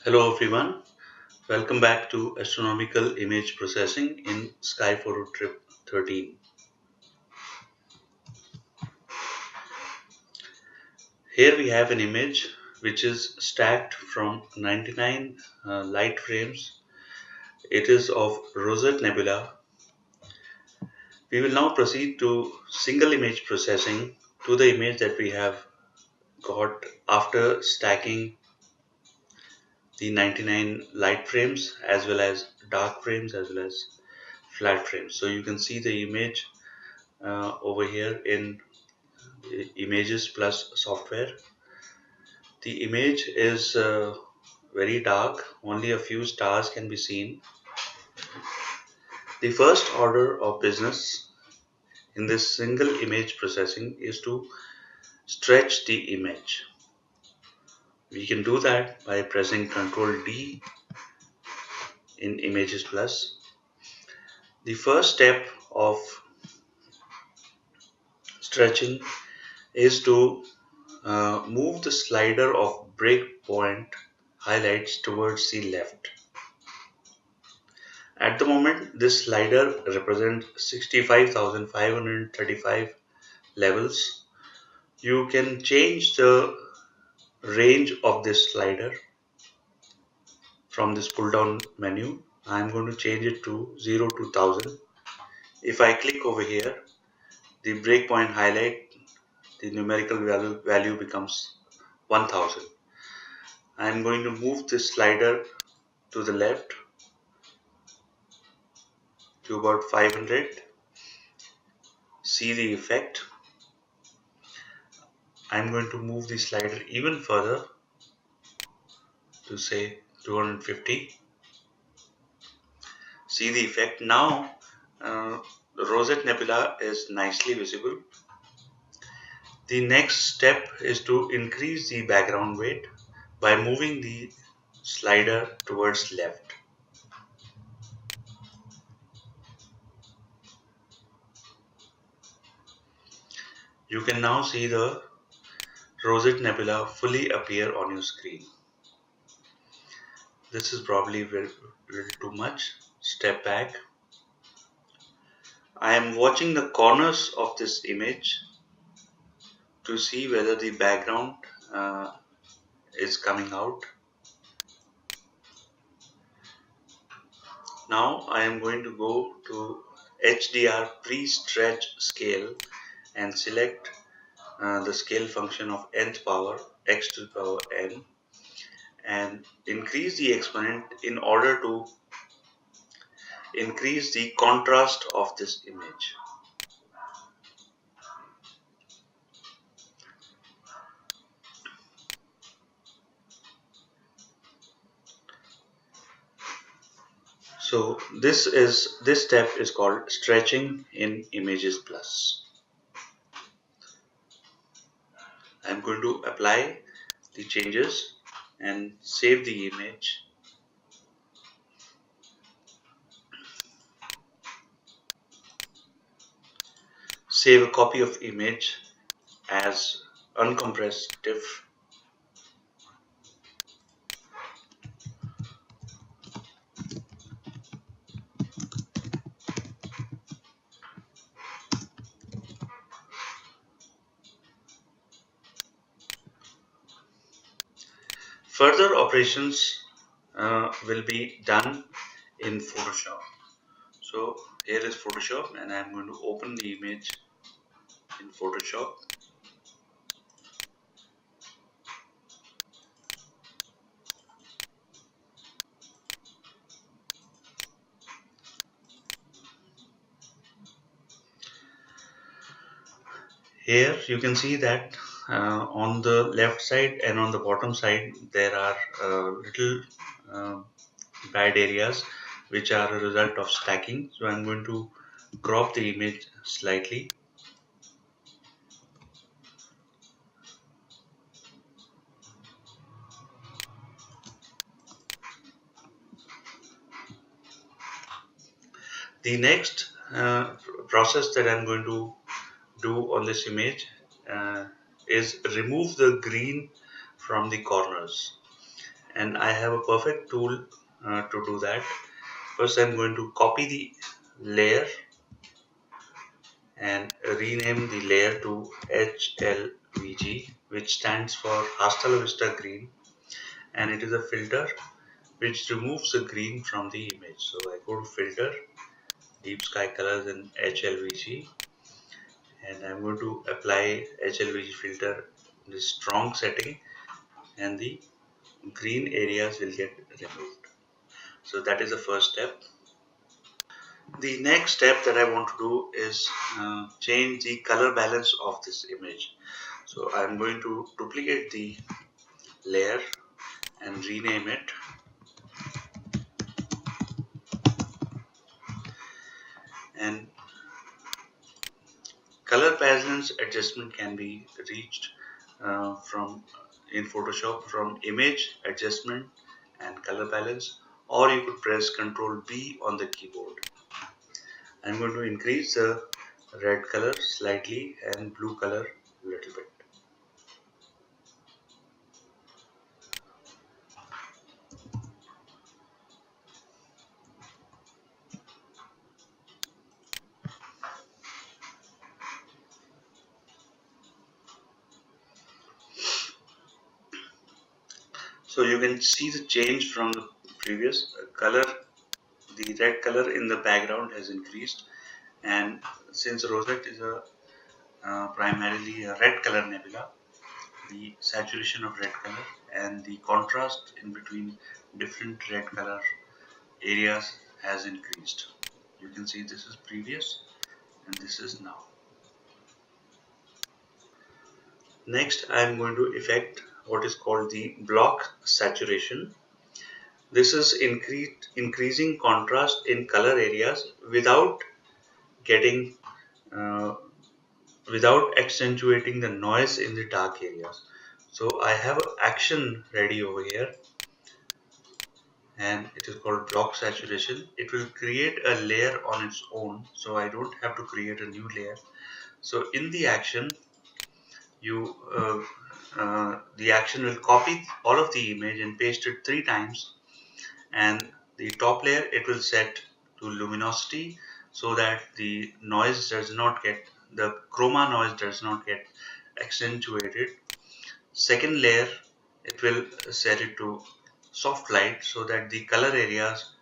Hello everyone, welcome back to Astronomical Image Processing in Sky Photo Trip 13. Here we have an image which is stacked from 99 light frames. It is of Rosette Nebula. We will now proceed to single image processing to the image that we have got after stacking the 99 light frames as well as dark frames as well as flat frames. So you can see the image over here in images plus software. The image is very dark, only a few stars can be seen. The first order of business in this single image processing is to stretch the image. We can do that by pressing Ctrl D in Images Plus. The first step of stretching is to move the slider of breakpoint highlights towards the left. At the moment, this slider represents 65,535 levels. You can change the range of this slider from this pull down menu. I am going to change it to 0 to 1000. If I click over here, the breakpoint highlight, the numerical value becomes 1000. I am going to move this slider to the left to about 500. See the effect. I am going to move the slider even further to say 250. See the effect. Now the Rosette Nebula is nicely visible. The next step is to increase the background weight by moving the slider towards left. You can now see the Rosette Nebula fully appear on your screen. This is probably a little too much. Step back. I am watching the corners of this image to see whether the background is coming out. Now I am going to go to HDR pre-stretch scale and select the scale function of nth power x to the power n and increase the exponent in order to increase the contrast of this image. So this step is called stretching in Images Plus. I'm going to apply the changes and save the image. Save a copy of image as uncompressed TIFF. Further operations will be done in Photoshop. So here is Photoshop and I'm going to open the image in Photoshop. Here you can see that on the left side and on the bottom side there are little bad areas which are a result of stacking. So I'm going to crop the image slightly. The next process that I'm going to do on this image is remove the green from the corners, and I have a perfect tool to do that. First, I'm going to copy the layer and rename the layer to HLVG, which stands for Hasta La Vista Green, and it is a filter which removes the green from the image. So I go to filter, deep sky colors in HLVG, and I'm going to apply HLVG filter in the strong setting, and the green areas will get removed. So that is the first step. The next step that I want to do is change the color balance of this image. So I'm going to duplicate the layer and rename it, and color balance adjustment can be reached from in Photoshop from image adjustment and color balance, or you could press Ctrl B on the keyboard. I'm going to increase the red color slightly and blue color a little bit. So you can see the change from the previous color. The red color in the background has increased, and since rosette is a primarily a red color nebula, the saturation of red color and the contrast in between different red color areas has increased. You can see this is previous and this is now. Next, I am going to effect what is called the block saturation. This is increasing contrast in color areas getting uh, without accentuating the noise in the dark areas. So I have an action ready over here, and it is called block saturation. It will create a layer on its own, so I don't have to create a new layer. So in the action, you the action will copy all of the image and paste it 3 times, and the top layer it will set to luminosity so that the chroma noise does not get accentuated. Second layer, it will set it to soft light so that the color areas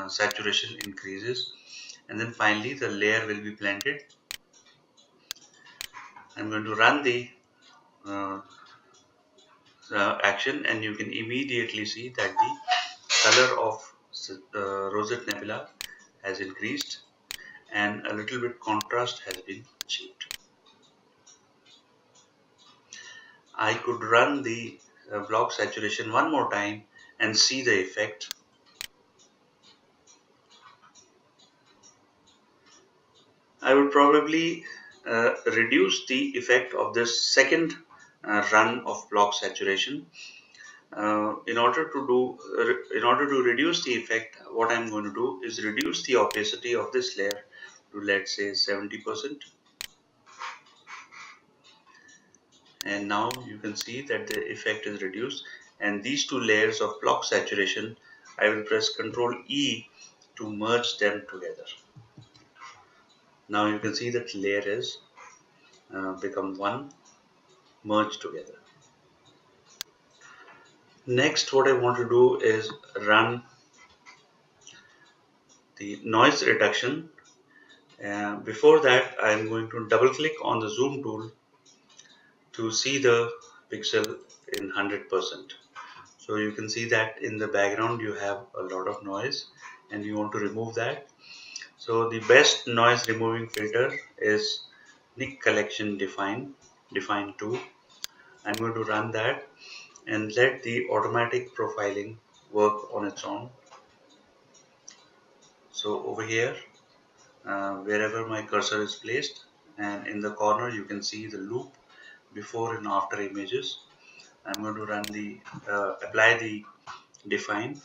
saturation increases, and then finally the layer will be blended. I'm going to run the uh, action, and you can immediately see that the color of Rosette Nebula has increased and a little bit contrast has been achieved. I could run the block saturation one more time and see the effect. I would probably reduce the effect of this second run of block saturation. In order to reduce the effect, what I'm going to do is reduce the opacity of this layer to, let's say, 70%. And now you can see that the effect is reduced, and these two layers of block saturation, I will press Ctrl E to merge them together. Now you can see that layer is become one, merged together. Next, what I want to do is run the noise reduction. Before that, I am going to double click on the zoom tool to see the pixel in 100%. So you can see that in the background you have a lot of noise and you want to remove that. So the best noise removing filter is Nick Collection Define 2. I'm going to run that and let the automatic profiling work on its own. So over here, wherever my cursor is placed, and in the corner you can see the loop before and after images. I'm going to run the apply the define.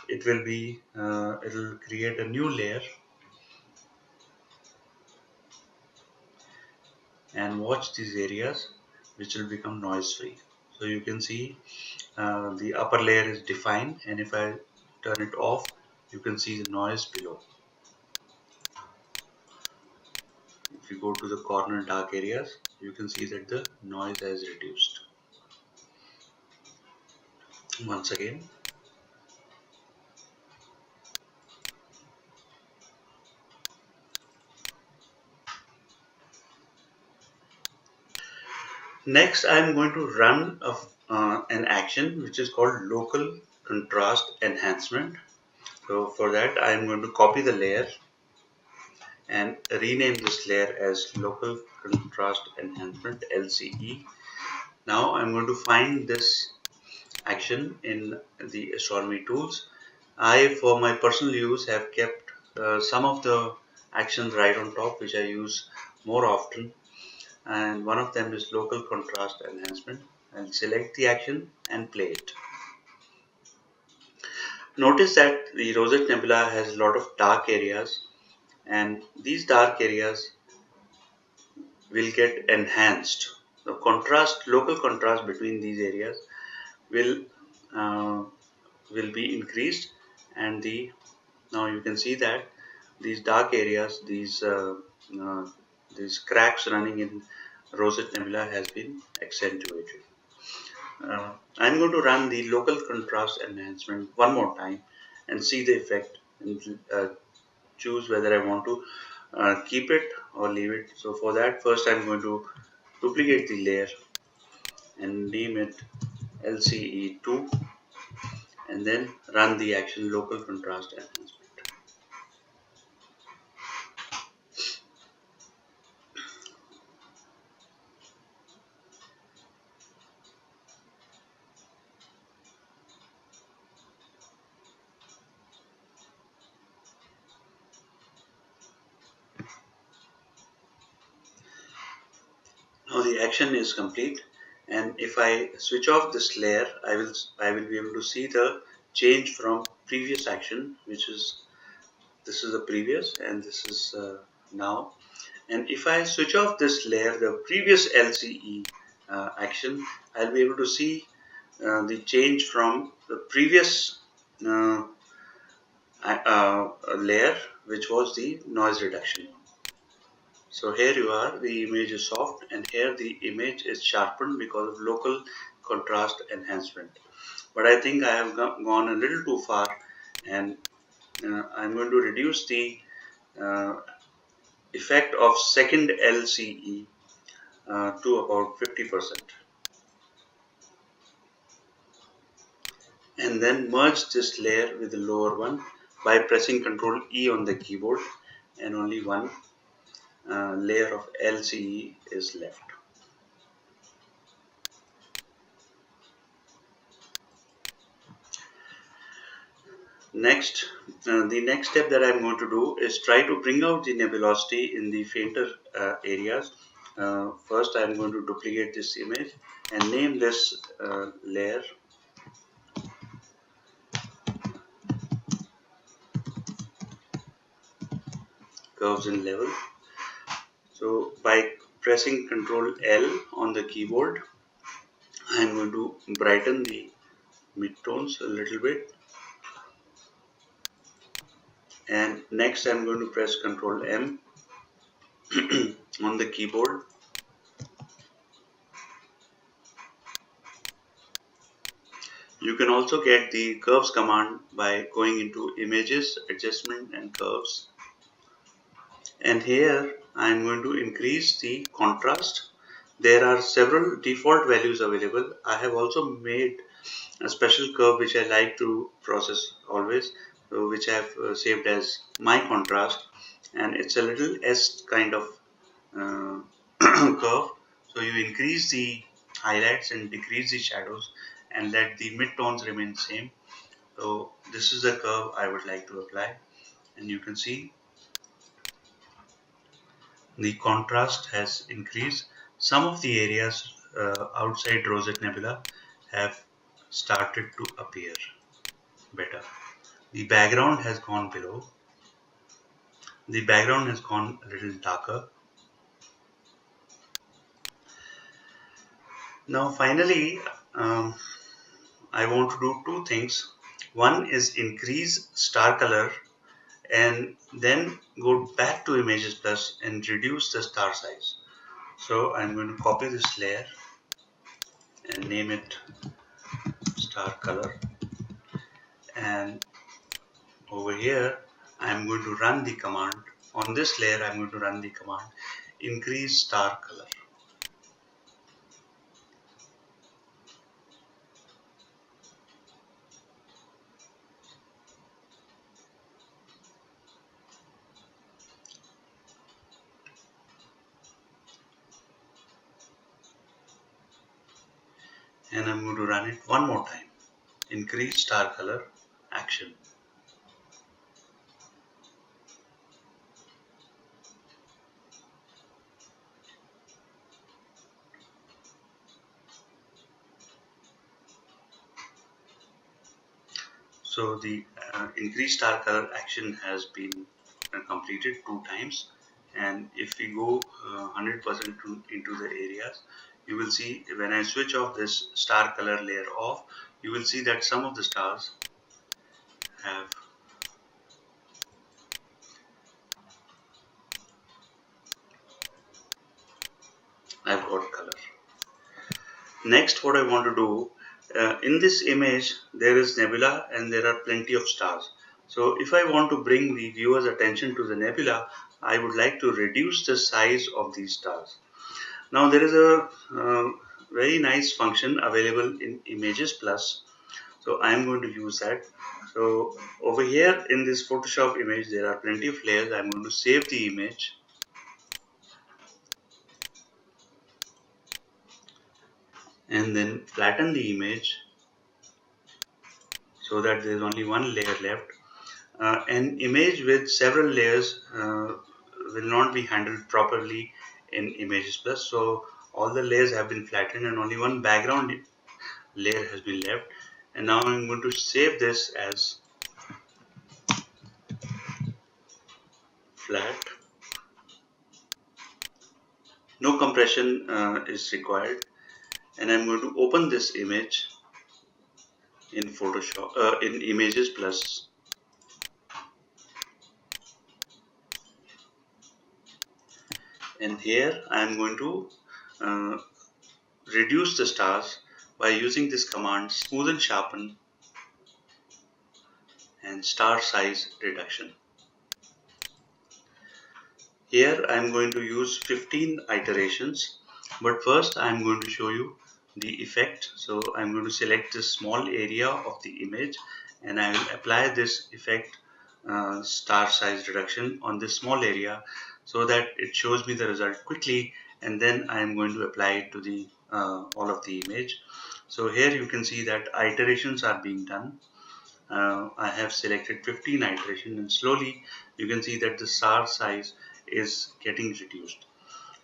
It will create a new layer, and watch these areas which will become noise free. So you can see the upper layer is defined, and if I turn it off, you can see the noise below. If you go to the corner dark areas, you can see that the noise has reduced. Once again, next I am going to run an action which is called local contrast enhancement. So for that I am going to copy the layer and rename this layer as local contrast enhancement LCE. Now I'm going to find this action in the astronomy tools. I, for my personal use, have kept some of the actions right on top, which I use more often, and one of them is local contrast enhancement. I'll select the action and play it. Notice that the Rosette Nebula has a lot of dark areas, and these dark areas will get enhanced. The contrast, local contrast between these areas will uh, will be increased, and the now you can see that these dark areas, uh, these cracks running in Rosette Nebula has been accentuated. I'm going to run the local contrast enhancement one more time and see the effect, and choose whether I want to keep it or leave it. So for that, first I'm going to duplicate the layer and name it LCE2, and then run the action local contrast enhancement. Now the action is complete, and if I switch off this layer, I will be able to see the change from previous action, which is this is the previous and this is now. And if I switch off this layer, the previous LCE action, I'll be able to see the change from the previous uh, layer, which was the noise reduction. So here you are, the image is soft, and here the image is sharpened because of local contrast enhancement. But I think I have gone a little too far, and I'm going to reduce the uh, effect of second LCE to about 50%, and then merge this layer with the lower one by pressing Ctrl E on the keyboard, and only one layer of LCE is left. Next, the next step that I'm going to do is try to bring out the nebulosity in the fainter areas. First, I'm going to duplicate this image and name this layer curves and level. So by pressing Ctrl L on the keyboard, I'm going to brighten the midtones a little bit, and next I'm going to press Ctrl M on the keyboard. You can also get the curves command by going into images, adjustment and curves. And here I am going to increase the contrast. There are several default values available. I have also made a special curve which I like to process always, which I have saved as my contrast, and it's a little S kind of uh, curve. So you increase the highlights and decrease the shadows and let the midtones remain same. So this is the curve I would like to apply, and you can see the contrast has increased. Some of the areas outside Rosette Nebula have started to appear better. The background has gone below. The background has gone a little darker. Now finally, Um, I want to do two things. One is increase star color and then go back to images plus and reduce the star size. So I'm going to copy this layer and name it star color, and over here I'm going to run the command. On this layer I'm going to run the command increase star color, and I'm going to run it one more time. Increase star color action. So the increase star color action has been completed two times, and if we go 100% into the areas, you will see when I switch off this star color layer off, you will see that some of the stars have I've got color. Next, what I want to do, in this image there is nebula and there are plenty of stars. So if I want to bring the viewer's attention to the nebula, I would like to reduce the size of these stars. Now there is a very nice function available in Images Plus, so I am going to use that. So over here in this Photoshop image there are plenty of layers. I am going to save the image and then flatten the image so that there is only one layer left. An image with several layers will not be handled properly in Images Plus, so all the layers have been flattened and only one background layer has been left. And now I'm going to save this as flat. No compression is required, and I'm going to open this image in Photoshop in Images Plus, and here I'm going to uh, reduce the stars by using this command smoothen sharpen and star size reduction. Here I am going to use 15 iterations, but first I am going to show you the effect. So I am going to select this small area of the image and I will apply this effect star size reduction on this small area so that it shows me the result quickly, and then I am going to apply it to the all of the image. So here you can see that iterations are being done. I have selected 15 iteration, and slowly you can see that the star size is getting reduced.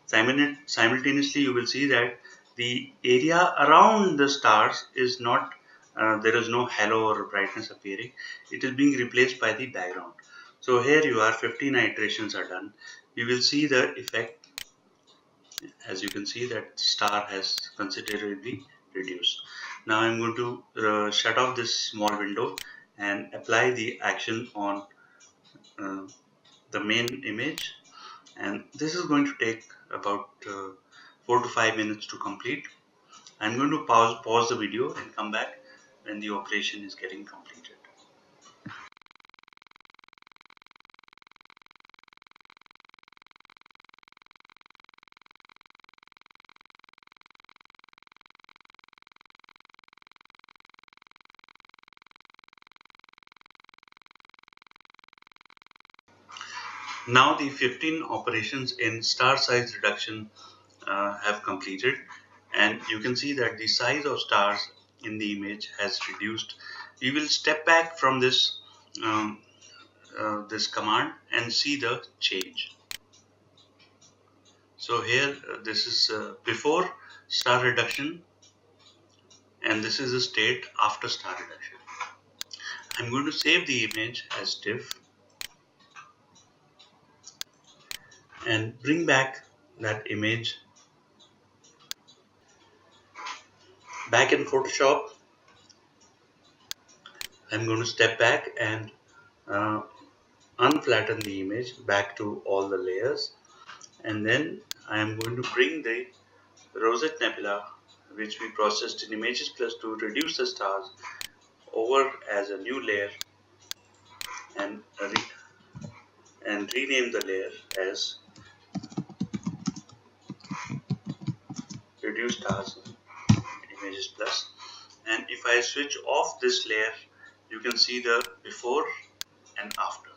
Simultaneously you will see that the area around the stars is not there is no halo or brightness appearing. It is being replaced by the background. So here you are, 15 iterations are done. You will see the effect. As you can see that star has considerably reduced. Now I'm going to shut off this small window and apply the action on uh, the main image, and this is going to take about 4 to 5 minutes to complete. I'm going to pause the video and come back when the operation is getting completed. Now the 15 operations in star size reduction have completed, and you can see that the size of stars in the image has reduced. We will step back from um, this command and see the change. So here this is before star reduction, and this is the state after star reduction. I'm going to save the image as TIFF and bring back that image Back in Photoshop, I'm going to step back and uh, unflatten the image back to all the layers, and then I am going to bring the Rosette Nebula, which we processed in Images Plus to reduce the stars, over as a new layer and rename the layer as Reduce Stars in Images Plus. And if I switch off this layer, you can see the before and after.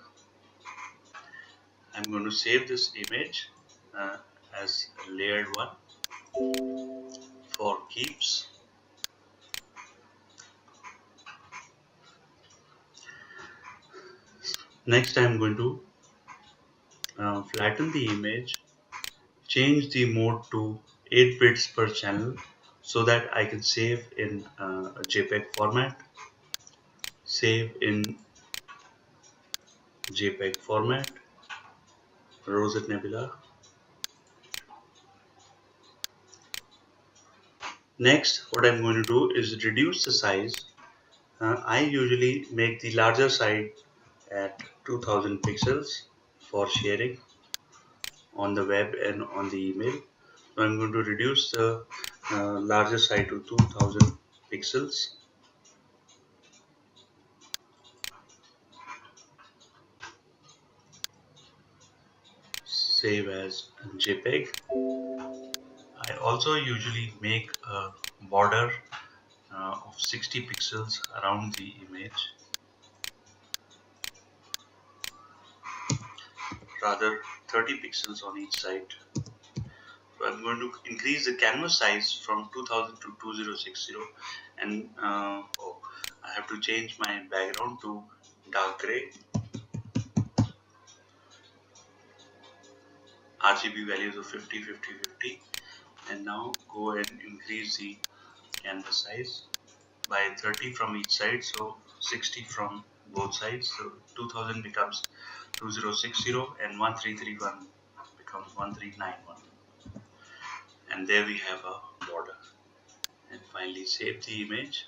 I'm going to save this image as layered one for keeps. Next, I'm going to flatten the image, change the mode to 8 bits per channel so that I can save in a JPEG format. Save in JPEG format, Rosette Nebula. Next, what I'm going to do is reduce the size. I usually make the larger side at 2000 pixels for sharing on the web and on the email. So I'm going to reduce the larger side to 2000 pixels. Save as JPEG. I also usually make a border of 60 pixels around the image, rather 30 pixels on each side. So I'm going to increase the canvas size from 2000 to 2060, and I have to change my background to dark gray. RGB values of 50, 50, 50, and now go and increase the canvas size by 30 from each side, so 60 from both sides. So 2000 becomes 2060 and 1331 becomes 1391, and there we have a border. And finally save the image.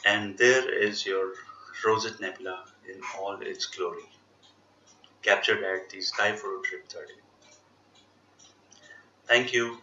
And there is your Rosette Nebula in all its glory, captured at the Sky Photo Trip 30. Thank you.